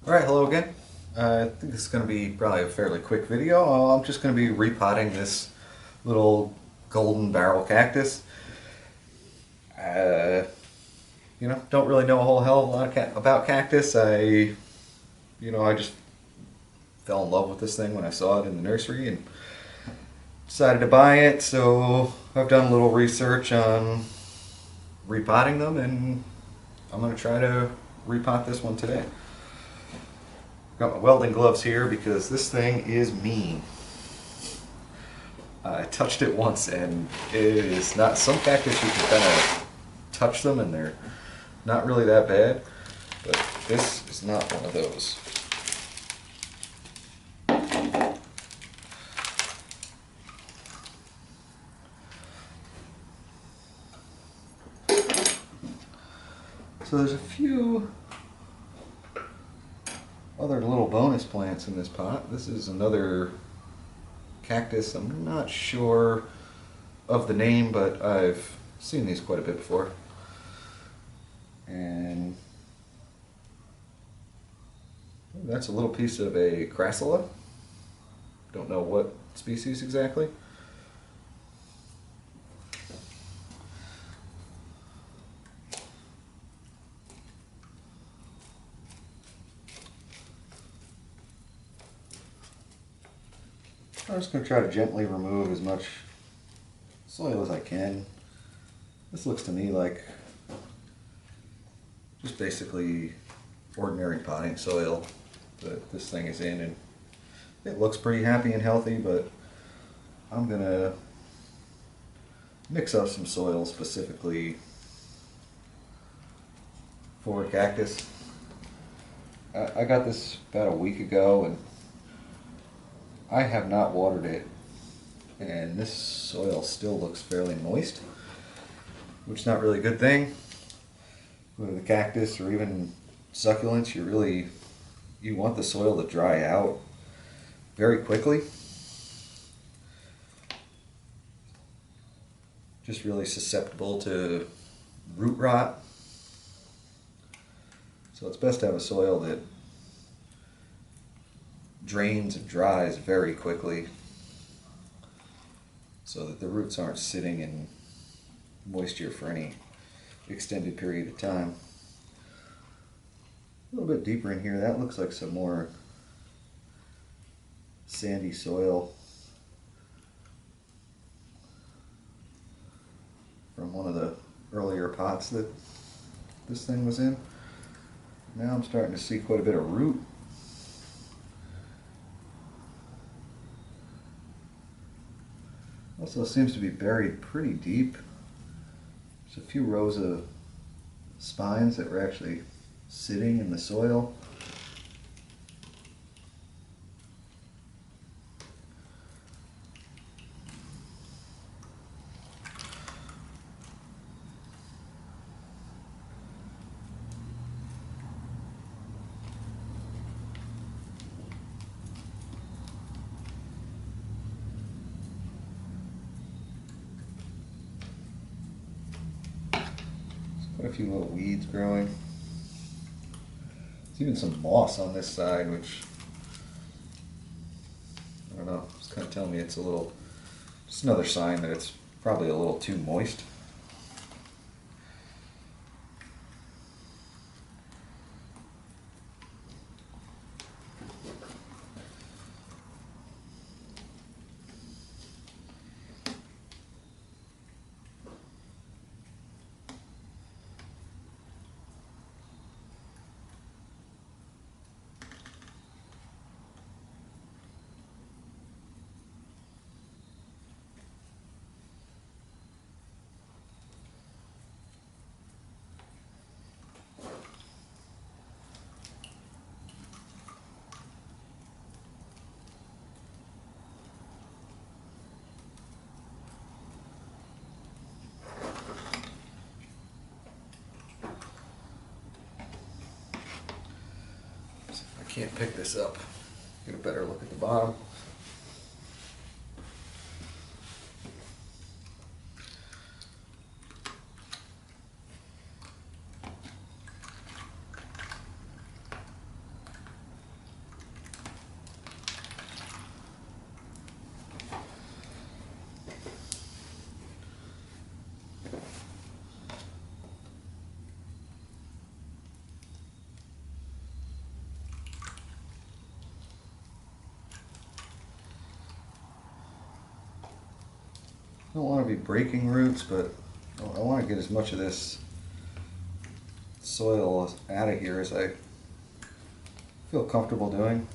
Alright, hello again. I think this is going to be probably a fairly quick video. I'm just going to be repotting this little golden barrel cactus. Uh, don't really know a whole hell of a lot about cactus. I just fell in love with this thing when I saw it in the nursery and decided to buy it. So I've done a little research on repotting them, and I'm going to try to repot this one today. Got my welding gloves here because this thing is mean. I touched it once and it is not, some cactus you can kind of touch them and they're not really that bad, but this is not one of those. So there's a few other little bonus plants in this pot. This is another cactus. I'm not sure of the name, but I've seen these quite a bit before. And that's a little piece of a crassula. Don't know what species exactly. I'm just going to try to gently remove as much soil as I can. This looks to me like just basically ordinary potting soil that this thing is in, and it looks pretty happy and healthy, but I'm going to mix up some soil specifically for cactus. I got this about a week ago and I have not watered it, and this soil still looks fairly moist, which is not really a good thing. With the cactus or even succulents, you want the soil to dry out very quickly. Just really susceptible to root rot. So it's best to have a soil that drains and dries very quickly so that the roots aren't sitting in moisture for any extended period of time. A little bit deeper in here, that looks like some more sandy soil from one of the earlier pots that this thing was in. Now I'm starting to see quite a bit of root. Also seems to be buried pretty deep. There's a few rows of spines that were actually sitting in the soil. Quite a few little weeds growing. There's even some moss on this side, which I don't know, it's kind of telling me it's a little, just another sign that it's probably a little too moist. Can't pick this up. Get a better look at the bottom. don't want to be breaking roots, but I want to get as much of this soil out of here as I feel comfortable doing.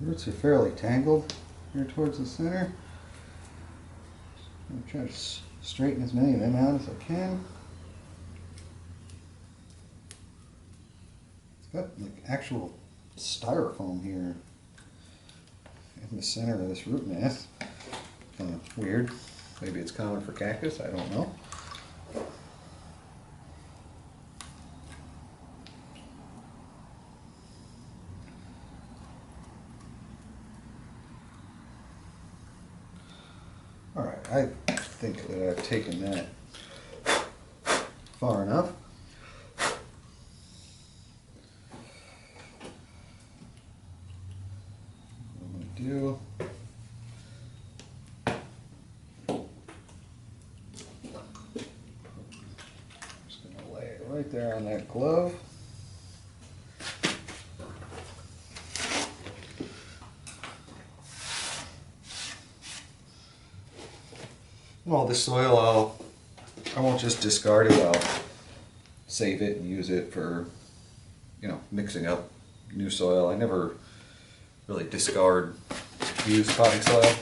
Roots are fairly tangled here towards the center. I'm trying to straighten as many of them out as I can. It's got like actual styrofoam here in the center of this root mass. Kind of weird. Maybe it's common for cactus, I don't know. Alright, I think that I've taken that far enough. What I'm going to do, I'm just going to lay it right there on that glove. All this soil, I won't just discard it, I'll save it and use it for, mixing up new soil. I never really discard used potting soil.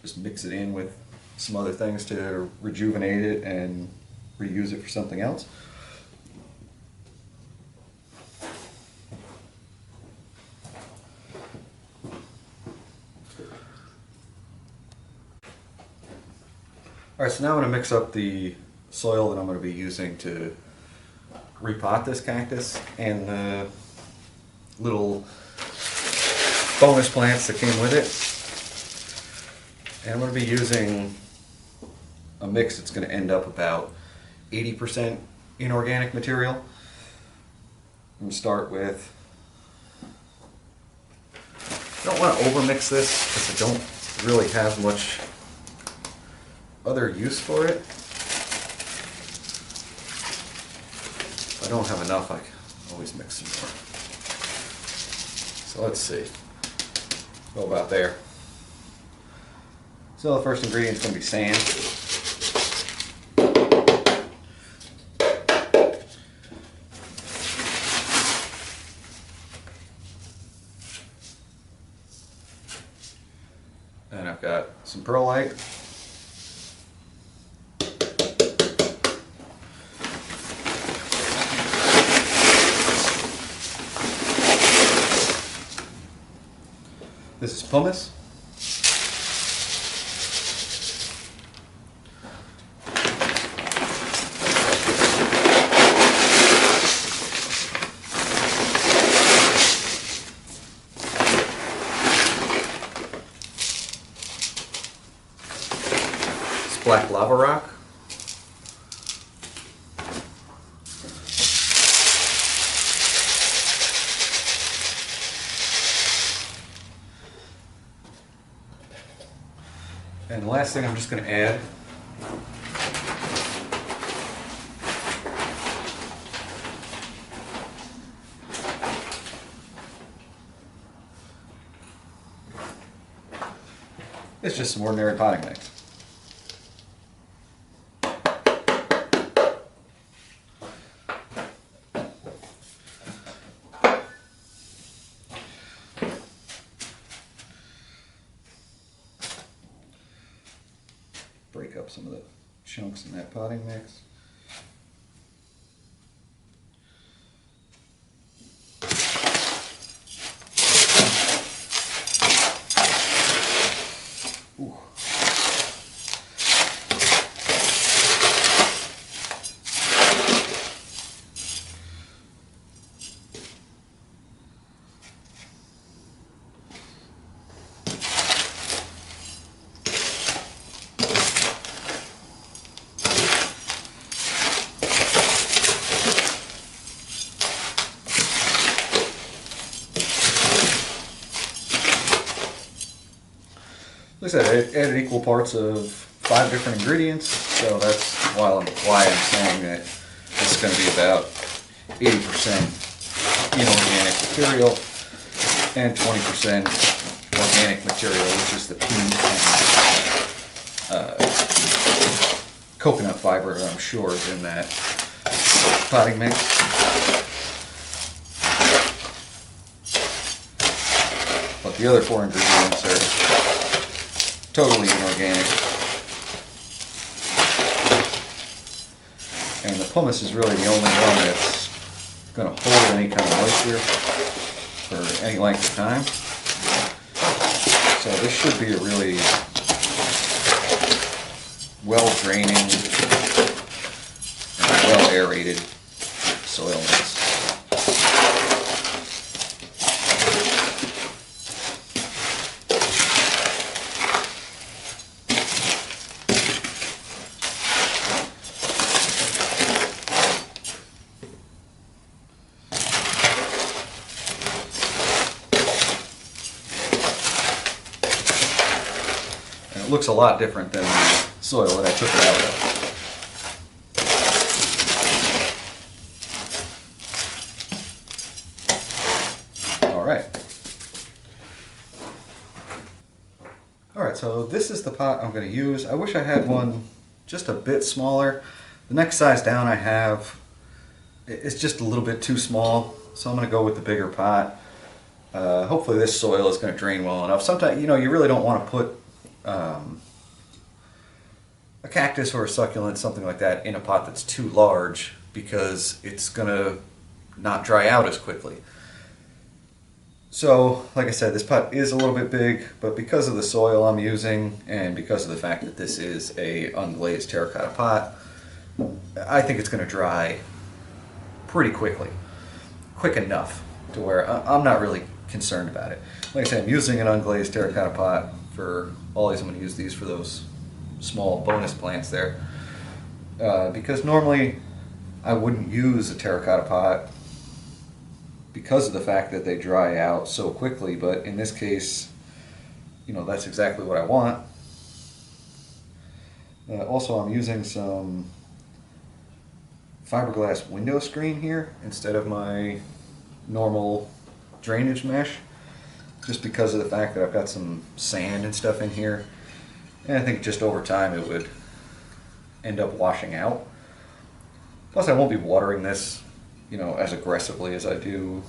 just mix it in with some other things to rejuvenate it and reuse it for something else. Alright, so now I'm going to mix up the soil that I'm going to be using to repot this cactus and the little bonus plants that came with it. And I'm going to be using a mix that's going to end up about 80% inorganic material. I'm going to start with, I don't want to overmix this because I don't really have much other use for it. If I don't have enough, I can always mix some more. So let's see. Go about there. So the first ingredient is going to be sand. And I've got some perlite. This is pumice. It's black lava rock. And the last thing I'm just going to add is just some ordinary potting mix. Break up some of the chunks in that potting mix. Ooh. Like I said, I added equal parts of 5 different ingredients, so that's why I'm saying that this is going to be about 80% inorganic material and 20% organic material, which is the peat and coconut fiber that I'm sure is in that potting mix. But the other 4 ingredients are totally inorganic. And the pumice is really the only one that's going to hold any kind of moisture for any length of time. So this should be a really well draining and well aerated soil mix. It looks a lot different than the soil that I took it out of. Alright, so this is the pot I'm going to use. I wish I had one just a bit smaller. The next size down I have, it's just a little bit too small, so I'm going to go with the bigger pot. Hopefully this soil is going to drain well enough. Sometimes, you know, you really don't want to put um, a cactus or a succulent, something like that, in a pot that's too large because it's gonna not dry out as quickly. So, like I said, this pot is a little bit big, but because of the soil I'm using and because of the fact that this is a unglazed terracotta pot, I think it's going to dry pretty quickly. Quick enough to where I'm not really concerned about it. Like I said, I'm using an unglazed terracotta pot for all these. I'm going to use these for those small bonus plants there. Because normally I wouldn't use a terracotta pot because of the fact that they dry out so quickly, but in this case, you know, that's exactly what I want. Also, I'm using some fiberglass window screen here instead of my normal drainage mesh, just because of the fact that I've got some sand and stuff in here, and I think just over time it would end up washing out. Plus, I won't be watering this, you know, as aggressively as I do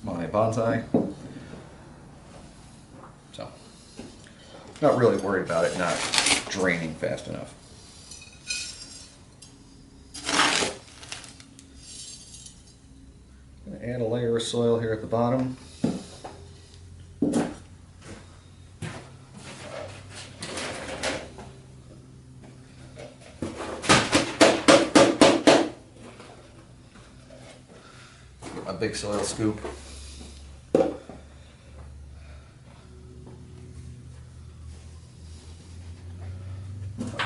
my bonsai. So, not really worried about it not draining fast enough. I'm going to add a layer of soil here at the bottom. A big soil scoop.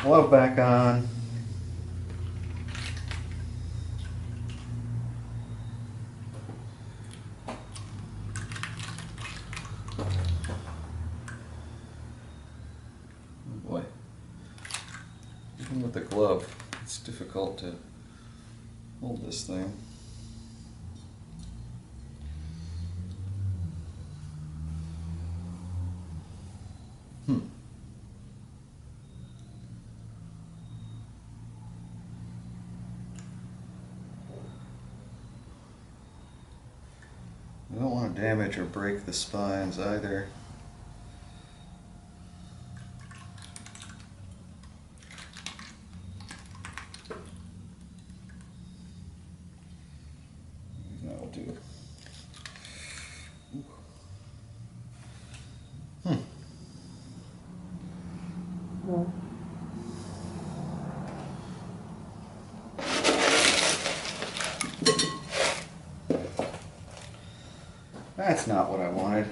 Glove back on. Oh boy. Even with the glove, it's difficult to hold this thing. I don't want to damage or break the spines either. That'll do. That's not what I wanted.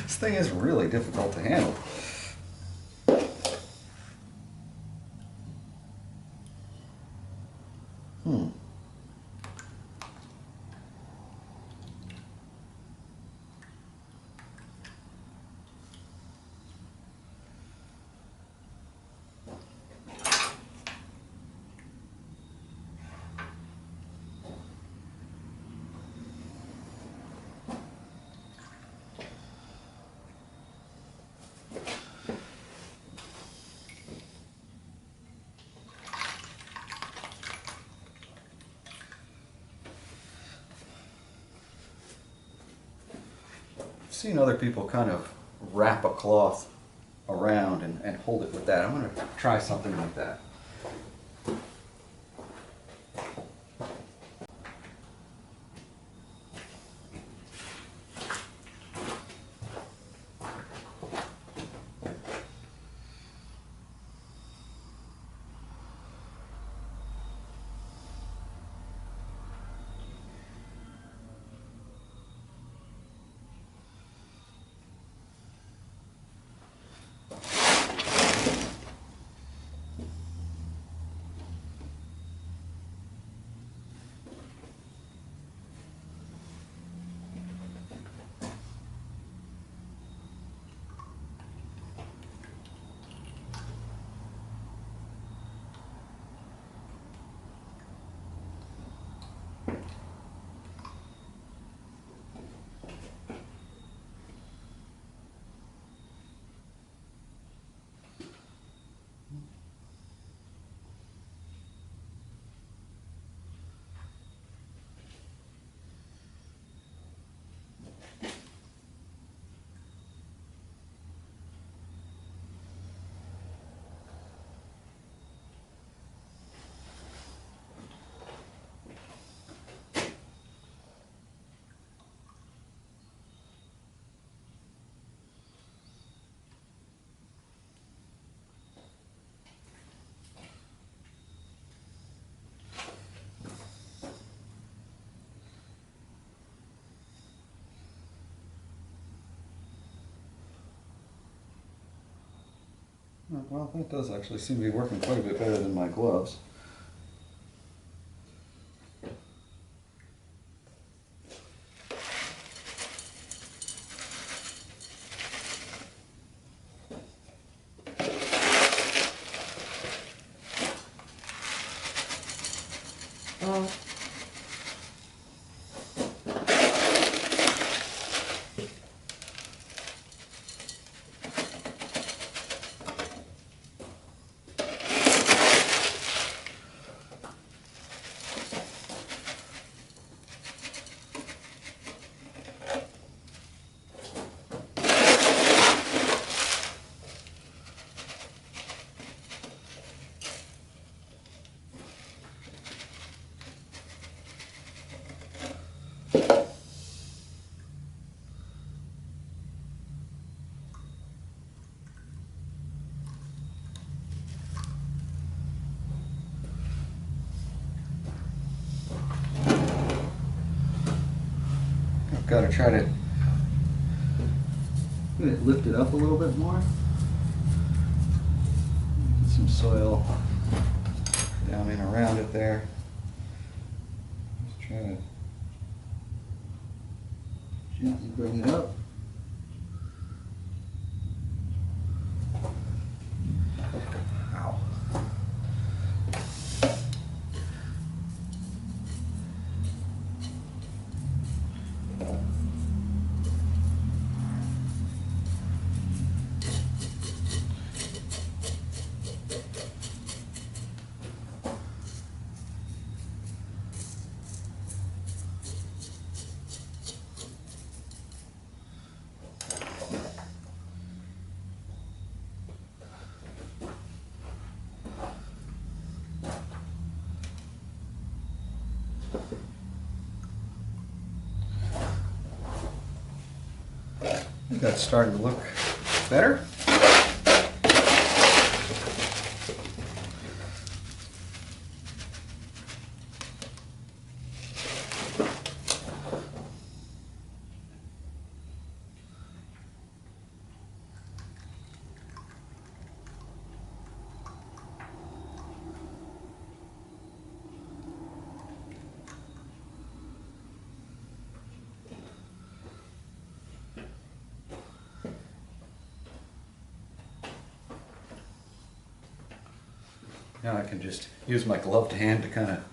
This thing is really difficult to handle. I've seen other people kind of wrap a cloth around and hold it with that. I'm going to try something like that. Well, that does actually seem to be working quite a bit better than my gloves. Got to try to get it lifted up a little bit more. Get some soil down and around it there. Just try to gently bring it up. Ow. I think that's starting to look better. Now I can just use my gloved hand to kind of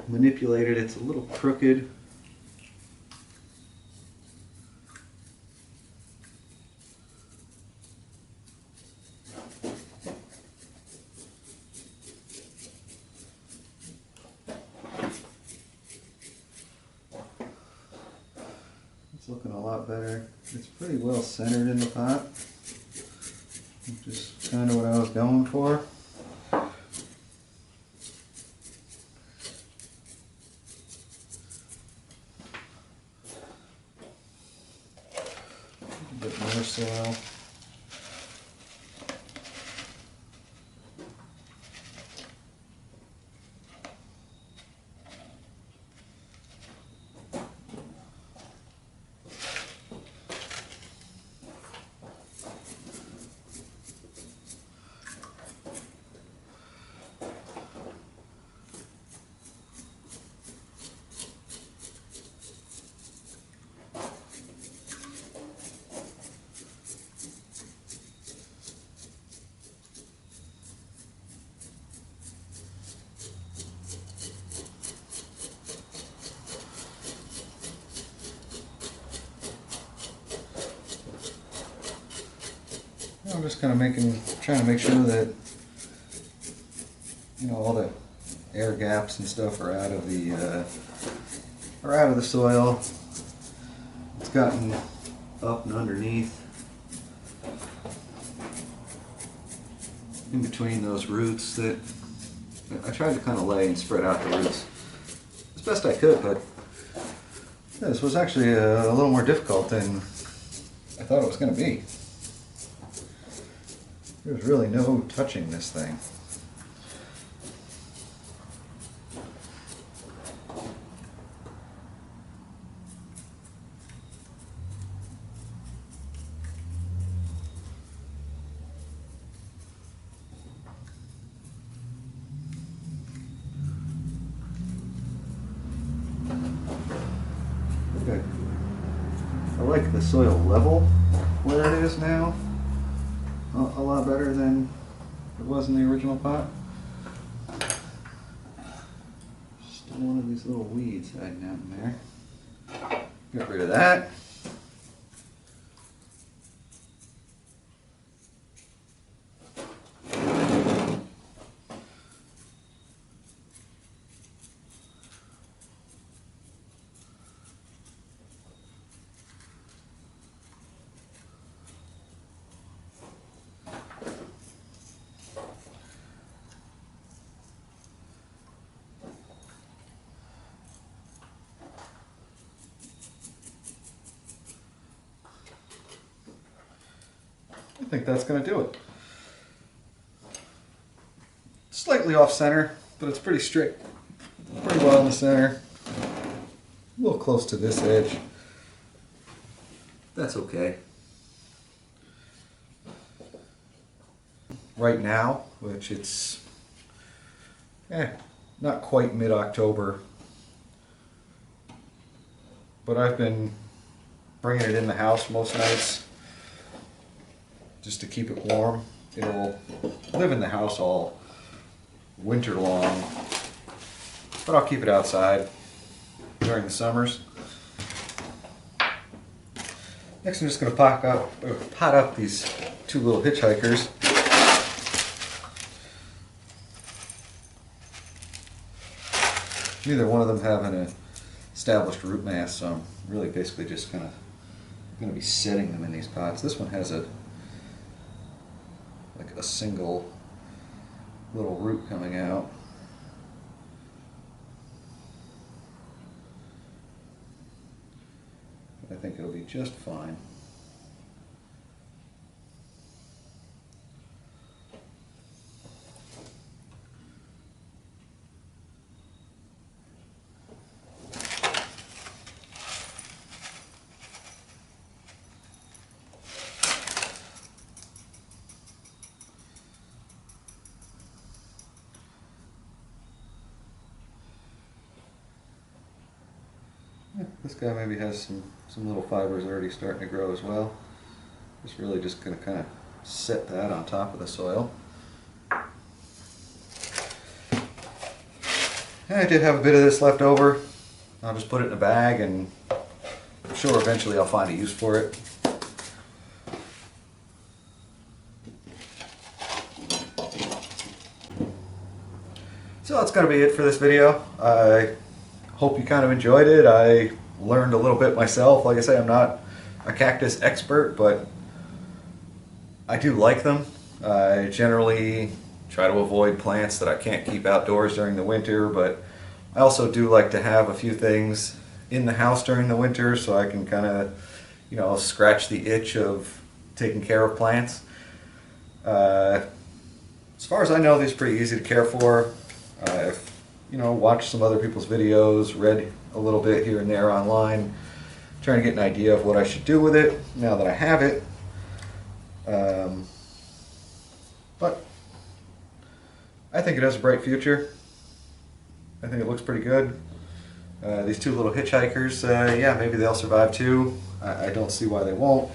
manipulate it. It's a little crooked. It's looking a lot better. It's pretty well centered in the pot, which is kind of what I was going for. A bit more soil. I'm just kind of trying to make sure that, you know, all the air gaps and stuff are out of the soil. It's gotten up and underneath, in between those roots that I tried to kind of lay and spread out the roots as best I could, but this was actually a little more difficult than I thought it was going to be. There's really no touching this thing. like the soil level where it is now a lot better than it was in the original pot. Still one of these little weeds hiding out in there. Get rid of that. I think that's going to do it. Slightly off center, but it's pretty strict, pretty well in the center. A little close to this edge. That's okay. Right now, which it's not quite mid-October, but I've been bringing it in the house most nights just to keep it warm. It'll live in the house all winter long, but I'll keep it outside during the summers. Next I'm just going to pot up these two little hitchhikers. Neither one of them have an established root mass, so I'm really basically just going to be setting them in these pots. This one has a single little root coming out. I think it'll be just fine. This guy maybe has some little fibers already starting to grow as well. Just really just going to kind of set that on top of the soil. And I did have a bit of this left over. I'll just put it in a bag, and I'm sure eventually I'll find a use for it. So that's going to be it for this video. I hope you kind of enjoyed it. I learned a little bit myself. Like I say, I'm not a cactus expert, but I do like them. I generally try to avoid plants that I can't keep outdoors during the winter, but I also do like to have a few things in the house during the winter so I can kind of, scratch the itch of taking care of plants. As far as I know, these are pretty easy to care for. I've watched some other people's videos, read a little bit here and there online, trying to get an idea of what I should do with it now that I have it. But I think it has a bright future. I think it looks pretty good. These two little hitchhikers, maybe they'll survive too. I don't see why they won't.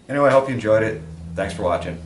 Anyway, I hope you enjoyed it. Thanks for watching.